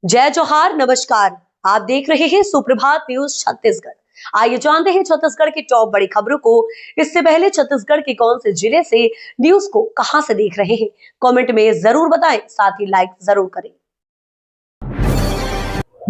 जय जोहार, नमस्कार। आप देख रहे हैं सुप्रभात न्यूज छत्तीसगढ़। आइए जानते हैं छत्तीसगढ़ की टॉप बड़ी खबरों को। इससे पहले छत्तीसगढ़ के कौन से जिले से न्यूज को कहां से देख रहे हैं, कमेंट में जरूर बताएं, साथ ही लाइक जरूर करें।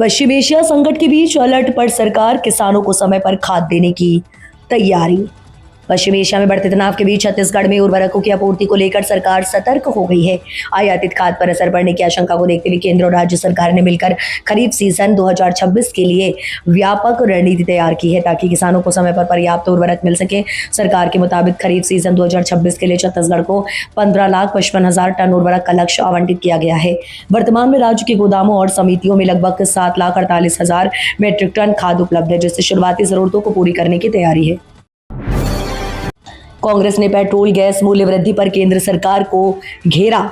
पश्चिम एशिया संकट के बीच अलर्ट पर सरकार, किसानों को समय पर खाद देने की तैयारी। पश्चिम एशिया में बढ़ते तनाव के बीच छत्तीसगढ़ में उर्वरकों की आपूर्ति को लेकर सरकार सतर्क हो गई है। आयातित खाद पर असर पड़ने की आशंका को देखते हुए केंद्र और राज्य सरकार ने मिलकर खरीफ सीजन 2026 के लिए व्यापक रणनीति तैयार की है, ताकि किसानों को समय पर पर्याप्त उर्वरक मिल सके। सरकार के मुताबिक खरीफ सीजन 2026 के लिए छत्तीसगढ़ को 15,55,000 टन उर्वरक का लक्ष्य आवंटित किया गया है। वर्तमान में राज्य के गोदामों और समितियों में लगभग 7,48,000 मीट्रिक टन खाद उपलब्ध है, जिससे शुरुआती जरूरतों को पूरी करने की तैयारी है। कांग्रेस ने पेट्रोल गैस मूल्य वृद्धि पर केंद्र सरकार को घेरा।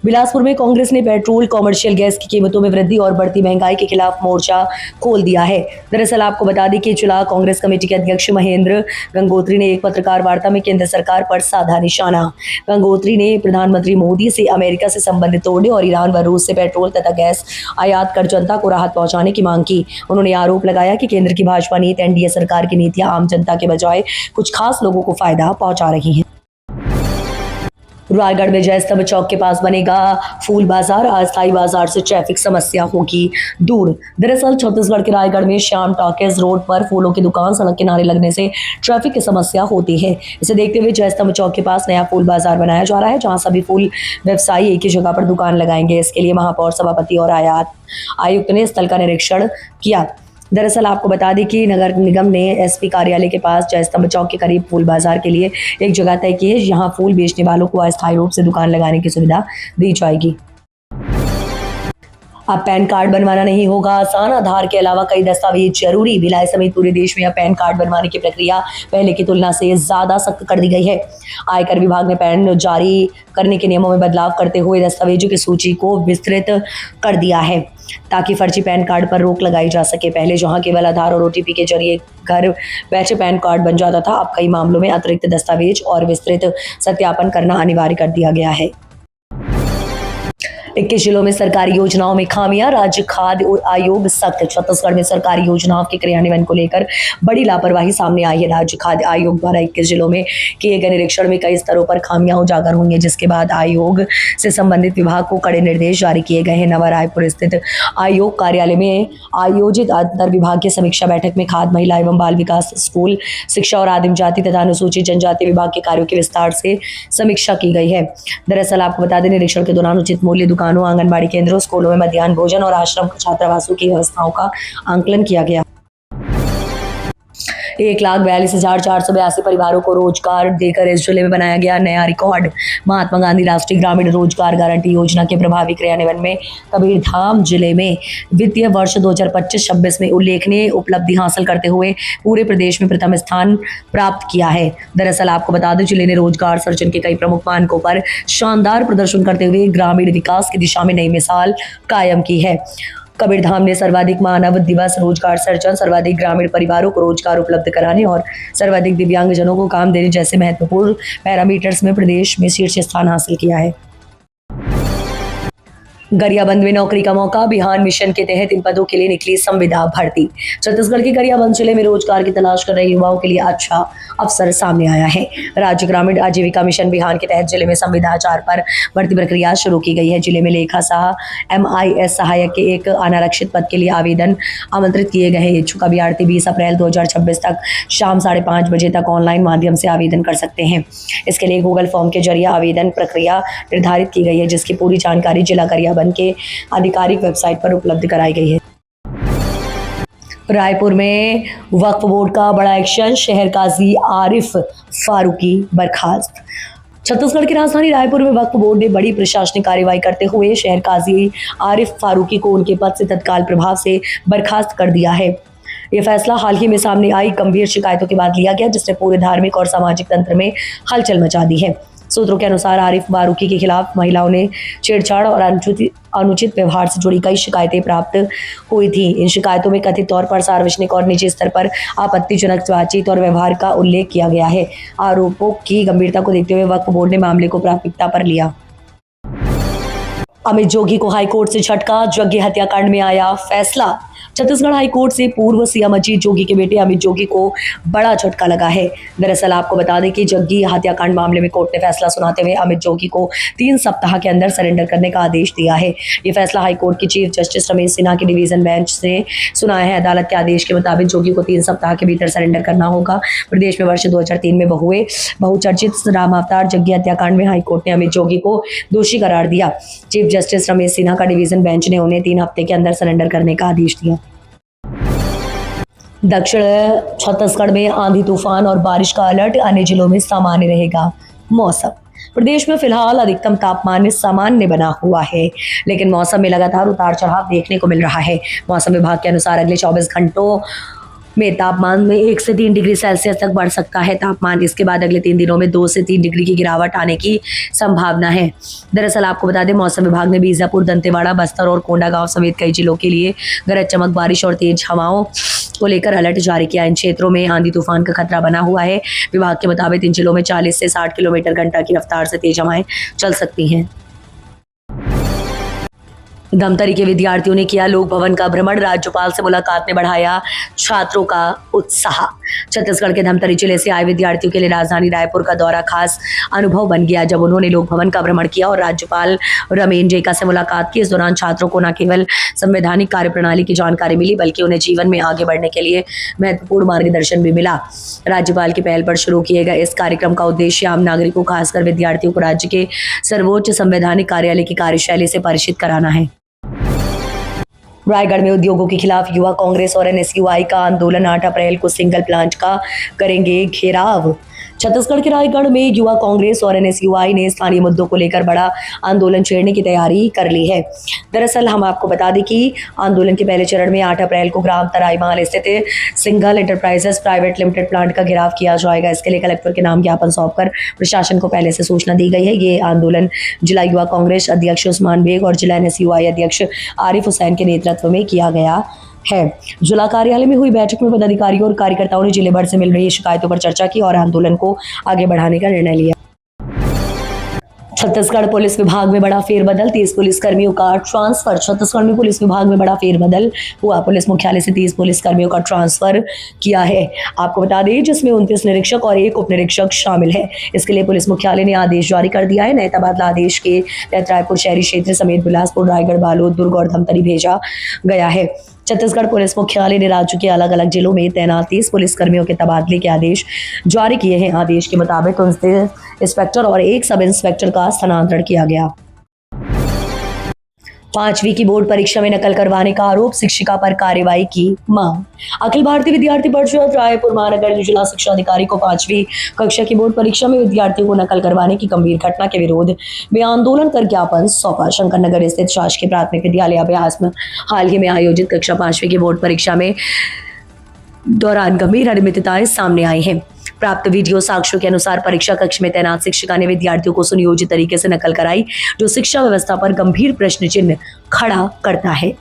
बिलासपुर में कांग्रेस ने पेट्रोल कॉमर्शियल गैस की कीमतों में वृद्धि और बढ़ती महंगाई के खिलाफ मोर्चा खोल दिया है। दरअसल आपको बता दें कि जिला कांग्रेस कमेटी के अध्यक्ष महेंद्र गंगोत्री ने एक पत्रकार वार्ता में केंद्र सरकार पर साधा निशाना। गंगोत्री ने प्रधानमंत्री मोदी से अमेरिका से संबंध तोड़ने और ईरान व रूस से पेट्रोल तथा गैस आयात कर जनता को राहत पहुंचाने की मांग की। उन्होंने आरोप लगाया कि केंद्र की भाजपा नीति एनडीए सरकार की नीतियां आम जनता के बजाय कुछ खास लोगों को फायदा पहुंचा रही हैं। रायगढ़ में जय स्तंभ चौक के पास बनेगा फूल बाजार, अस्थायी बाजार से ट्रैफिक समस्या होगी दूर। दरअसल छत्तीसगढ़ के रायगढ़ में श्याम टॉकीज रोड पर फूलों की दुकान सड़क किनारे लगने से ट्रैफिक की समस्या होती है। इसे देखते हुए जय स्तंभ चौक के पास नया फूल बाजार बनाया जा रहा है, जहां सभी फूल व्यवसायी एक ही जगह पर दुकान लगाएंगे। इसके लिए महापौर, सभापति और आयात आयुक्त ने स्थल का निरीक्षण किया। दरअसल आपको बता दें कि नगर निगम ने एसपी कार्यालय के पास जय स्तंभ चौक के करीब फूल बाजार के लिए एक जगह तय की है, जहां फूल बेचने वालों को अस्थायी रूप से दुकान लगाने की सुविधा दी जाएगी। अब पैन कार्ड बनवाना नहीं होगा आसान, आधार के अलावा कई दस्तावेज जरूरी। भिलाई समेत पूरे देश में अब पैन कार्ड बनवाने की प्रक्रिया पहले की तुलना से ज्यादा सख्त कर दी गई है। आयकर विभाग ने पैन जारी करने के नियमों में बदलाव करते हुए दस्तावेजों की सूची को विस्तृत कर दिया है, ताकि फर्जी पैन कार्ड पर रोक लगाई जा सके। पहले जहां केवल आधार और ओटीपी के जरिए घर बैठे पैन कार्ड बन जाता था, अब कई मामलों में अतिरिक्त दस्तावेज और विस्तृत सत्यापन करना अनिवार्य कर दिया गया है। 21 जिलों में सरकारी योजनाओं में खामियां, राज्य खाद्य आयोग सख्त। छत्तीसगढ़ में सरकारी योजनाओं के क्रियान्वयन को लेकर बड़ी लापरवाही सामने आई है। राज्य खाद्य आयोग द्वारा 21 जिलों में किए गए निरीक्षण में कई स्तरों पर खामियां उजागर हुई हैं, जिसके बाद आयोग से संबंधित विभाग को कड़े निर्देश जारी किए गए हैं। नवा रायपुर स्थित आयोग कार्यालय में आयोजित अंतर विभागीय समीक्षा बैठक में खाद्य, महिला एवं बाल विकास, स्कूल शिक्षा और आदिम जाति तथा अनुसूचित जनजाति विभाग के कार्यों की विस्तार से समीक्षा की गई है। दरअसल आपको बता दें, निरीक्षण के दौरान उचित मूल्य दुकानों, आंगनबाड़ी केंद्रों, स्कूलों में मध्याह्न भोजन और आश्रम छात्रावासों की व्यवस्थाओं का आंकलन किया गया। 1,42,482 परिवारों को रोजगार देकर इस जिले में बनाया गया नया रिकॉर्ड। महात्मा गांधी राष्ट्रीय ग्रामीण रोजगार गारंटी योजना के प्रभावी क्रियान्वयन में कबीरधाम जिले में वित्तीय वर्ष 2025-26 में उल्लेखनीय उपलब्धि हासिल करते हुए पूरे प्रदेश में प्रथम स्थान प्राप्त किया है। दरअसल आपको बता दें, जिले ने रोजगार सृजन के कई प्रमुख मानकों पर शानदार प्रदर्शन करते हुए ग्रामीण विकास की दिशा में नई मिसाल कायम की है। कबीरधाम ने सर्वाधिक मानव दिवस रोजगार सृजन, सर्वाधिक ग्रामीण परिवारों को रोजगार उपलब्ध कराने और सर्वाधिक दिव्यांगजनों को काम देने जैसे महत्वपूर्ण पैरामीटर्स में प्रदेश में शीर्ष स्थान हासिल किया है। गरियाबंद में नौकरी का मौका, बिहान मिशन के तहत इन पदों के लिए निकली संविदा भर्ती। छत्तीसगढ़ के गरियाबंद जिले में रोजगार की तलाश कर रहे युवाओं के लिए अच्छा अवसर सामने आया है। राज्य ग्रामीण आजीविका मिशन बिहान के तहत जिले में संविदा आचार पर भर्ती प्रक्रिया शुरू की गई है। जिले में लेखा सह MIS सहायक के एक अनारक्षित पद के लिए आवेदन आमंत्रित किए गए हैं। इच्छुक अभ्यर्थी 20 अप्रैल 2026 तक शाम 5:30 बजे तक ऑनलाइन माध्यम से आवेदन कर सकते हैं। इसके लिए गूगल फॉर्म के जरिए आवेदन प्रक्रिया निर्धारित की गई है, जिसकी पूरी जानकारी जिला गरियाबंद के आधिकारिक वेबसाइट पर उपलब्ध कराई गई है। रायपुर में वक्फ बोर्ड का बड़ा एक्शन, शहर काजी आरिफ फारूकी बर्खास्त। छत्तीसगढ़ की राजधानी रायपुर में वक्फ बोर्ड ने बड़ी प्रशासनिक कार्रवाई करते हुए शहर काजी आरिफ फारूकी को उनके पद से तत्काल प्रभाव से बर्खास्त कर दिया है। यह फैसला हाल ही में सामने आई गंभीर शिकायतों के बाद लिया गया, जिसने पूरे धार्मिक और सामाजिक तंत्र में हलचल मचा दी है। सूत्रों के अनुसार आरिफ फारूकी के खिलाफ महिलाओं ने छेड़छाड़ और अनुचित व्यवहार से जुड़ी कई शिकायतें प्राप्त हुई थी। इन शिकायतों में कथित तौर पर सार्वजनिक और निजी स्तर पर आपत्तिजनक बातचीत और व्यवहार का उल्लेख किया गया है। आरोपों की गंभीरता को देखते हुए वक्फ बोर्ड ने मामले को प्राथमिकता पर लिया। अमित जोगी को हाईकोर्ट से झटका, जग्गी हत्याकांड में आया फैसला। छत्तीसगढ़ हाईकोर्ट से पूर्व सीएम अजीत जोगी के बेटे अमित जोगी को बड़ा झटका लगा है। दरअसल आपको बता दें कि जग्गी हत्याकांड मामले में कोर्ट ने फैसला सुनाते हुए अमित जोगी को 3 सप्ताह के अंदर सरेंडर करने का आदेश दिया है। ये फैसला हाईकोर्ट की चीफ जस्टिस रमेश सिन्हा की डिवीजन बेंच ने सुनाया है। अदालत के आदेश के मुताबिक जोगी को 3 सप्ताह के भीतर सरेंडर करना होगा। प्रदेश में वर्ष 2003 में हुए बहुचर्चित राम अवतार जग्गी हत्याकांड में हाईकोर्ट ने अमित जोगी को दोषी करार दिया। चीफ जस्टिस रमेश सिन्हा का डिवीजन बेंच ने उन्हें 3 हफ्ते के अंदर सरेंडर करने का आदेश दिया। दक्षिण छत्तीसगढ़ में आंधी तूफान और बारिश का अलर्ट, अन्य जिलों में सामान्य रहेगा मौसम। प्रदेश में फिलहाल अधिकतम तापमान सामान्य बना हुआ है, लेकिन मौसम में लगातार उतार चढ़ाव देखने को मिल रहा है। मौसम विभाग के अनुसार अगले 24 घंटों में तापमान में 1 से 3 डिग्री सेल्सियस तक बढ़ सकता है तापमान। इसके बाद अगले 3 दिनों में 2 से 3 डिग्री की गिरावट आने की संभावना है। दरअसल आपको बता दें, मौसम विभाग ने बीजापुर, दंतेवाड़ा, बस्तर और कोंडागांव समेत कई जिलों के लिए गरज चमक, बारिश और तेज हवाओं को लेकर अलर्ट जारी किया। इन क्षेत्रों में आंधी तूफान का खतरा बना हुआ है। विभाग के मुताबिक इन जिलों में 40 से 60 किलोमीटर घंटा की रफ्तार से तेज हवाएं चल सकती हैं। धमतरी के विद्यार्थियों ने किया लोक भवन का भ्रमण, राज्यपाल से मुलाकात ने बढ़ाया छात्रों का उत्साह। छत्तीसगढ़ के धमतरी जिले से आए विद्यार्थियों के लिए राजधानी रायपुर का दौरा खास अनुभव बन गया, जब उन्होंने लोक भवन का भ्रमण किया और राज्यपाल रमेन जेका से मुलाकात की। इस दौरान छात्रों को न केवल संवैधानिक कार्यप्रणाली की जानकारी मिली, बल्कि उन्हें जीवन में आगे बढ़ने के लिए महत्वपूर्ण मार्गदर्शन भी मिला। राज्यपाल की पहल पर शुरू किए गए इस कार्यक्रम का उद्देश्य आम नागरिकों, खासकर विद्यार्थियों को राज्य के सर्वोच्च संवैधानिक कार्यालय की कार्यशैली से परिचित कराना है। रायगढ़ में उद्योगों के खिलाफ युवा कांग्रेस और एनएसयूआई का आंदोलन, 8 अप्रैल को सिंगल प्लांट का करेंगे घेराव। छत्तीसगढ़ के रायगढ़ में युवा कांग्रेस और एनएसयूआई ने स्थानीय मुद्दों को लेकर बड़ा आंदोलन छेड़ने की तैयारी कर ली है। दरअसल हम आपको बता दें कि आंदोलन के पहले चरण में 8 अप्रैल को ग्राम तराईमाल स्थित single enterprises private limited plant का घेराव किया जाएगा। इसके लिए कलेक्टर के नाम ज्ञापन सौंपकर प्रशासन को पहले से सूचना दी गई है। ये आंदोलन जिला युवा कांग्रेस अध्यक्ष उस्मान बेग और जिला एनएसयूआई अध्यक्ष आरिफ हुसैन के नेतृत्व में किया गया है। जिला कार्यालय में हुई बैठक में पदाधिकारियों और कार्यकर्ताओं ने जिले भर से मिल रही शिकायतों पर चर्चा की और आंदोलन को आगे बढ़ाने का निर्णय लिया। छत्तीसगढ़ पुलिस विभाग में बड़ा फेरबदल, 30 पुलिस कर्मियों का ट्रांसफर। छत्तीसगढ़ में पुलिस विभाग में बड़ा फेरबदल हुआ। पुलिस मुख्यालय से 30 पुलिस कर्मियों का ट्रांसफर किया है। आपको बता दें, जिसमें 29 निरीक्षक और 1 उप निरीक्षक शामिल है। इसके लिए पुलिस मुख्यालय ने आदेश जारी कर दिया है। नए तबादला आदेश के तहत रायपुर शहरी क्षेत्र समेत बिलासपुर, रायगढ़, बालोद, दुर्ग और धमतरी भेजा गया है। छत्तीसगढ़ पुलिस मुख्यालय ने राज्य के अलग अलग जिलों में तैनात 30 पुलिस कर्मियों के तबादले के आदेश जारी किए हैं। आदेश के मुताबिक 29 इंस्पेक्टर और 1 सब इंस्पेक्टर का स्थानांतरण किया गया। 5वीं की बोर्ड परीक्षा में नकल करवाने का आरोप, शिक्षिका पर कार्रवाई की मांग। अखिल भारतीय विद्यार्थी परिषद रायपुर महानगर जिला शिक्षा अधिकारी को 5वीं कक्षा की बोर्ड परीक्षा में विद्यार्थियों को नकल करवाने की गंभीर घटना के विरोध में आंदोलन कर ज्ञापन सौंपा। शंकर नगर स्थित शासकीय प्राथमिक विद्यालय अभ्यास में हाल ही में आयोजित कक्षा 5वीं की बोर्ड परीक्षा में दौरान गंभीर अनियमितताएं सामने आई हैं। प्राप्त वीडियो साक्ष्यों के अनुसार परीक्षा कक्ष में तैनात शिक्षिका ने विद्यार्थियों को सुनियोजित तरीके से नकल कराई, जो शिक्षा व्यवस्था पर गंभीर प्रश्न चिन्ह खड़ा करता है।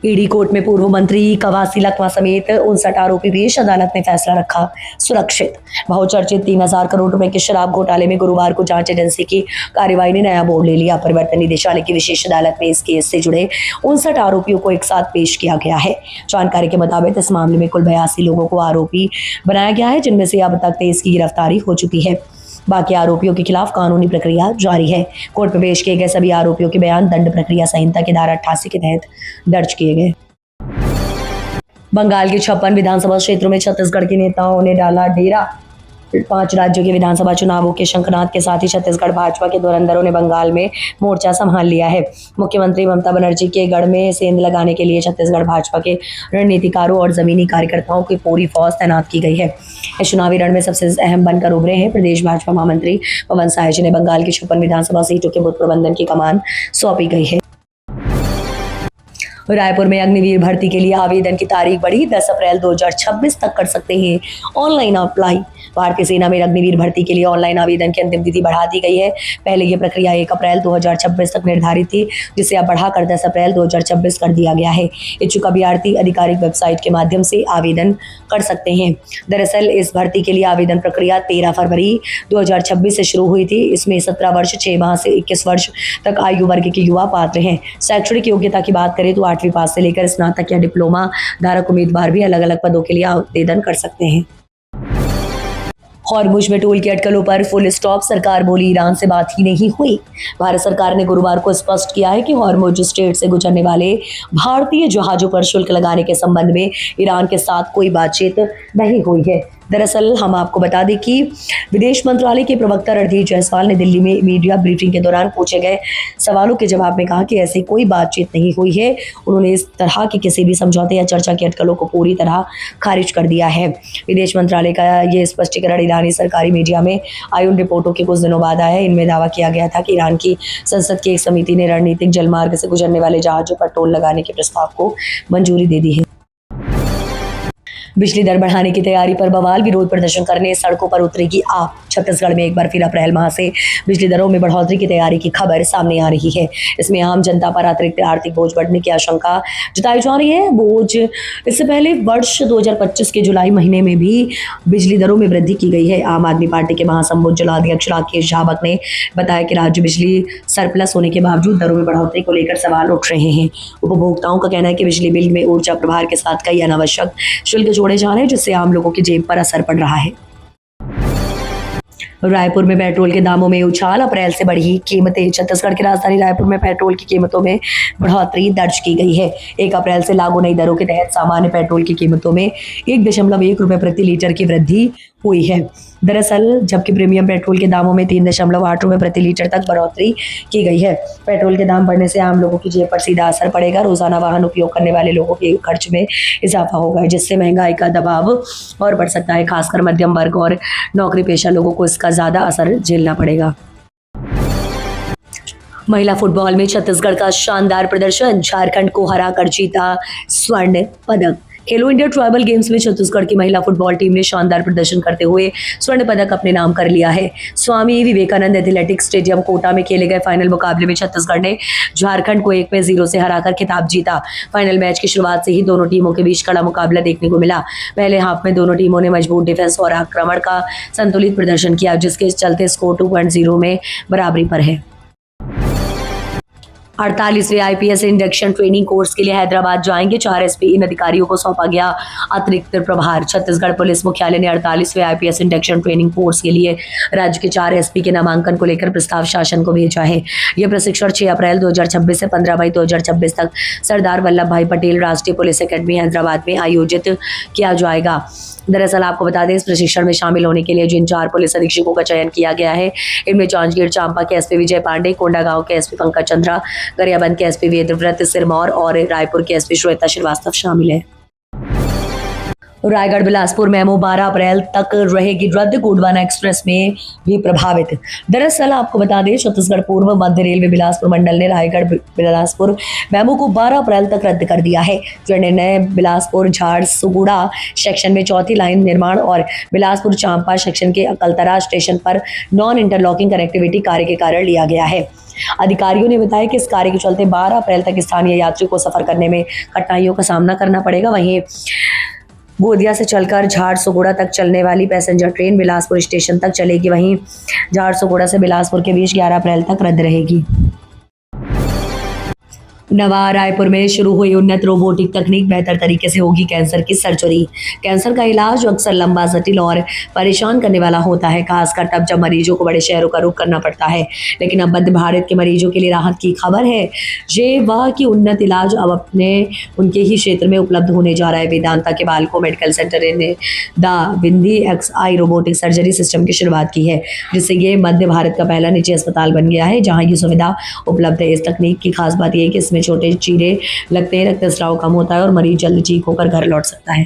ईडी कोर्ट में पूर्व मंत्री कवासी लखमा समेत 59 आरोपी पेश, अदालत ने फैसला रखा सुरक्षित। बहुचर्चित 3000 करोड़ रुपए के शराब घोटाले में गुरुवार को जांच एजेंसी की कार्रवाई ने नया मोड़ ले लिया। परिवर्तन निदेशालय की विशेष अदालत में इस केस से जुड़े 59 आरोपियों को एक साथ पेश किया गया है। जानकारी के मुताबिक इस मामले में कुल 82 लोगों को आरोपी बनाया गया है, जिनमें से अब तक 23 की गिरफ्तारी हो चुकी है। बाकी आरोपियों के खिलाफ कानूनी प्रक्रिया जारी है। कोर्ट में पेश किए गए सभी आरोपियों के बयान दंड प्रक्रिया संहिता की धारा 88 के तहत दर्ज किए गए। बंगाल के 56 विधानसभा क्षेत्रों में छत्तीसगढ़ के नेताओं ने डाला डेरा। 5 राज्यों के विधानसभा चुनावों के शंखनाद के साथ ही छत्तीसगढ़ भाजपा के धुरंधरों ने बंगाल में मोर्चा संभाल लिया है। मुख्यमंत्री ममता बनर्जी के गढ़ में सेंध लगाने के लिए छत्तीसगढ़ भाजपा के रणनीतिकारों और जमीनी कार्यकर्ताओं की पूरी फौज तैनात की गई है। इस चुनावी रण में सबसे अहम बनकर उभरे हैं प्रदेश भाजपा महामंत्री पवन साय, जिन्हें बंगाल की 56 विधानसभा सीटों के बूथ प्रबंधन की कमान सौंपी गई है। रायपुर में अग्निवीर भर्ती के लिए आवेदन की तारीख बढ़ी, 10 अप्रैल 2026 तक कर सकते हैं ऑनलाइन अप्लाई। भारतीय सेना में अग्निवीर भर्ती के लिए ऑनलाइन आवेदन की अंतिम तिथि बढ़ा दी गई है। पहले यह प्रक्रिया 1 अप्रैल 2026 तक निर्धारित थी, जिसे अब बढ़ाकर 10 अप्रैल 2026 कर दिया गया है। इच्छुक अभ्यर्थी आधिकारिक वेबसाइट के माध्यम से आवेदन कर सकते हैं। दरअसल इस भर्ती के लिए आवेदन प्रक्रिया 13 फरवरी 2026 से शुरू हुई थी। इसमें 17 वर्ष 6 माह से 21 वर्ष तक आयु वर्ग के युवा पात्र हैं। शैक्षणिक योग्यता की बात करें तो 8वीं पास से लेकर स्नातक या डिप्लोमा धारक उम्मीदवार भी अलग अलग पदों के लिए आवेदन कर सकते हैं। हॉर्मुज में टोल की अटकलों पर फुल स्टॉप, सरकार बोली ईरान से बात ही नहीं हुई। भारत सरकार ने गुरुवार को स्पष्ट किया है कि हॉर्मुज स्ट्रेट से गुजरने वाले भारतीय जहाजों पर शुल्क लगाने के संबंध में ईरान के साथ कोई बातचीत नहीं हुई है। दरअसल हम आपको बता दें कि विदेश मंत्रालय के प्रवक्ता रणधीर जायसवाल ने दिल्ली में मीडिया ब्रीफिंग के दौरान पूछे गए सवालों के जवाब में कहा कि ऐसी कोई बातचीत नहीं हुई है। उन्होंने इस तरह के किसी भी समझौते या चर्चा की अटकलों को पूरी तरह खारिज कर दिया है। विदेश मंत्रालय का ये स्पष्टीकरण ईरानी सरकारी मीडिया में आई उन रिपोर्टों के कुछ दिनों बाद आया है। इनमें दावा किया गया था कि ईरान की संसद की एक समिति ने रणनीतिक जलमार्ग से गुजरने वाले जहाजों पर टोल लगाने के प्रस्ताव को मंजूरी दे दी है। बिजली दर बढ़ाने की तैयारी पर बवाल, विरोध प्रदर्शन करने सड़कों पर उतरेगी आप। छत्तीसगढ़ में एक बार फिर अप्रैल माह से बिजली दरों में बढ़ोतरी की तैयारी की खबर सामने आ रही है। इसमें आम जनता पर अतिरिक्त आर्थिक बोझ बढ़ने की आशंका जताई जा रही है। इससे पहले वर्ष 2025 के जुलाई महीने में भी बिजली दरों में वृद्धि की गई है। आम आदमी पार्टी के महासमुंद जिलाध्यक्ष राकेश झाबक ने बताया कि राज्य बिजली सरप्लस होने के बावजूद दरों में बढ़ोतरी को लेकर सवाल उठ रहे हैं। उपभोक्ताओं का कहना है कि बिजली बिल में ऊर्जा प्रभार के साथ कई अनावश्यक शुल्क जोड़े जा रहे हैं, जिससे आम लोगों की जेब पर असर पड़ रहा है। रायपुर में पेट्रोल के दामों में उछाल, अप्रैल से बढ़ी कीमतें। छत्तीसगढ़ की राजधानी रायपुर में पेट्रोल की कीमतों में बढ़ोतरी दर्ज की गई है। 1 अप्रैल से लागू नई दरों के तहत सामान्य पेट्रोल की कीमतों में 1.1 रुपये प्रति लीटर की वृद्धि हुई है। दरअसल जबकि प्रीमियम पेट्रोल के दामों में 3.8 रुपये प्रति लीटर तक बढ़ोतरी की गई है। पेट्रोल के दाम बढ़ने से आम लोगों की जेब पर सीधा असर पड़ेगा। रोजाना वाहन उपयोग करने वाले लोगों के खर्च में इजाफा होगा, जिससे महंगाई का दबाव और बढ़ सकता है। खासकर मध्यम वर्ग और नौकरी पेशा लोगों को इसका ज्यादा असर झेलना पड़ेगा। महिला फुटबॉल में छत्तीसगढ़ का शानदार प्रदर्शन, झारखंड को हराकर जीता स्वर्ण पदक। खेलो इंडिया ट्राइबल गेम्स में छत्तीसगढ़ की महिला फुटबॉल टीम ने शानदार प्रदर्शन करते हुए स्वर्ण पदक अपने नाम कर लिया है। स्वामी विवेकानंद एथलेटिक्स स्टेडियम कोटा में खेले गए फाइनल मुकाबले में छत्तीसगढ़ ने झारखंड को 1-0 से हराकर खिताब जीता। फाइनल मैच की शुरुआत से ही दोनों टीमों के बीच कड़ा मुकाबला देखने को मिला। पहले हाफ में दोनों टीमों ने मजबूत डिफेंस और आक्रमण का संतुलित प्रदर्शन किया, जिसके चलते स्कोर 2.0 में बराबरी पर है। 48वें आईपीएस इंडक्शन ट्रेनिंग कोर्स के लिए हैदराबाद जाएंगे 4 एसपी। इन अधिकारियों को सौंपा गया अतिरिक्त प्रभार। छत्तीसगढ़ पुलिस मुख्यालय ने 48वें आईपीएस इंडक्शन ट्रेनिंग कोर्स के लिए राज्य के 4 एसपी के नामांकन को लेकर प्रस्ताव शासन को भेजा है। यह प्रशिक्षण 6 अप्रैल 2026 से 15 मई 2026 तक सरदार वल्लभ भाई पटेल राष्ट्रीय पुलिस अकेडमी हैदराबाद में आयोजित किया जाएगा। दरअसल आपको बता दें, इस प्रशिक्षण में शामिल होने के लिए जिन 4 पुलिस अधीक्षकों का चयन किया गया है, इनमें जांजगीर चांपा के एसपी विजय पांडे, कोंडागांव के एसपी पंकज चंद्रा, गरियाबंद के एसपी वेदव्रत सिरमौर और रायपुर के एसपी श्वेता श्रीवास्तव शामिल है। रायगढ़ बिलासपुर मेमो 12 अप्रैल तक रहेगी रद्द, गोंडवाना एक्सप्रेस में भी प्रभावित। दरअसल आपको बता दें, छत्तीसगढ़ पूर्व मध्य रेलवे बिलासपुर मंडल ने रायगढ़ बिलासपुर मेमो को 12 अप्रैल तक रद्द कर दिया है। जो निर्णय बिलासपुर झारसुगुड़ा सेक्शन में 4थी लाइन निर्माण और बिलासपुर चांपा सेक्शन के अकलतरा स्टेशन पर नॉन इंटरलॉकिंग कनेक्टिविटी कार्य के कारण लिया गया है। अधिकारियों ने बताया कि इस कार्य के चलते 12 अप्रैल तक स्थानीय यात्रियों को सफर करने में कठिनाइयों का सामना करना पड़ेगा। वहीं गोदिया से चलकर झारसुगुड़ा तक चलने वाली पैसेंजर ट्रेन बिलासपुर स्टेशन तक चलेगी। वहीं झारसुगुड़ा से बिलासपुर के बीच 11 अप्रैल तक रद्द रहेगी। नवा रायपुर में शुरू हुई उन्नत रोबोटिक तकनीक, बेहतर तरीके से होगी कैंसर की सर्जरी। कैंसर का इलाज अक्सर लंबा, जटिल और परेशान करने वाला होता है, खासकर तब जब मरीजों को बड़े शहरों का रुख करना पड़ता है। लेकिन अब मध्य भारत के मरीजों के लिए राहत की खबर है। ये वह कि उन्नत इलाज अब उनके ही क्षेत्र में उपलब्ध होने जा रहा है। वेदांता के बालको मेडिकल सेंटर ने da Vinci XI robotic surgery system की शुरुआत की है, जिससे ये मध्य भारत का पहला निजी अस्पताल बन गया है जहाँ ये सुविधा उपलब्ध है। इस तकनीक की खास बात यह है कि इसमें छोटे चीरे लगते हैं, रक्तस्राव कम होता है और मरीज जल्द ठीक होकर घर लौट सकता है।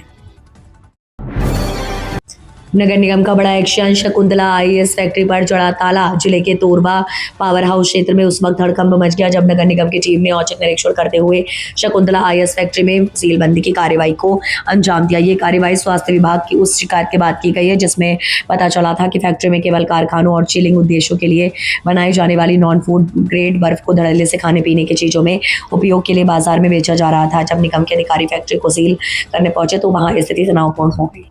नगर निगम का बड़ा एक्शन, शकुंतला आईएस फैक्ट्री पर चढ़ा ताला। जिले के तोरबा पावर हाउस क्षेत्र में उस वक्त हड़कंप मच गया जब नगर निगम की टीम ने औचक निरीक्षण करते हुए शकुंतला आईएस फैक्ट्री में सीलबंदी की कार्रवाई को अंजाम दिया। ये कार्रवाई स्वास्थ्य विभाग की उस शिकायत के बाद की गई है जिसमें पता चला था कि फैक्ट्री में केवल कारखानों और चिलिंग उद्देश्यों के लिए बनाई जाने वाली नॉन फूड ग्रेड बर्फ को धड़ल्ले से खाने पीने की चीजों में उपयोग के लिए बाजार में बेचा जा रहा था। जब निगम के अधिकारी फैक्ट्री को सील करने पहुंचे तो वहां स्थिति तनावपूर्ण हो गई।